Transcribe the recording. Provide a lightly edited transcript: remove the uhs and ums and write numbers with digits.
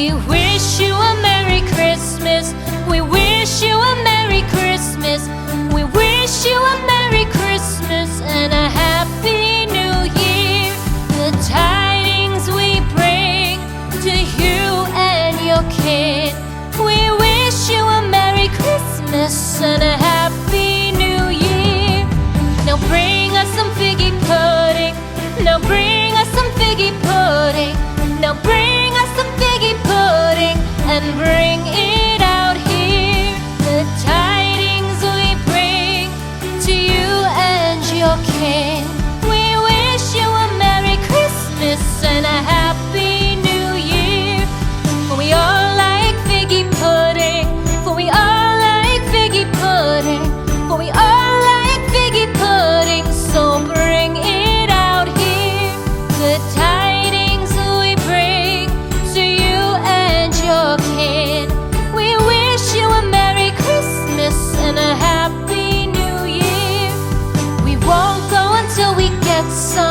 We wish you a Merry Christmas. We wish you a Merry Christmas. We wish you a Merry Christmas and a Happy New Year. The tidings we bring to you and your kid. We wish you a Merry Christmas and a Happy New Year. Now bring us some figgy pudding. Now bring us some figgy pudding. Now bring us some figgy pudding and bring it out here. The tidings we bring to you and your king. We wish you a Merry Christmas and a Happy New Year. For we all like figgy pudding. For we all like figgy pudding. For we all like figgy pudding. So bring it out here. The tidings we bring to you and your kid. We wish you a Merry Christmas and a Happy New Year. We won't go until we get some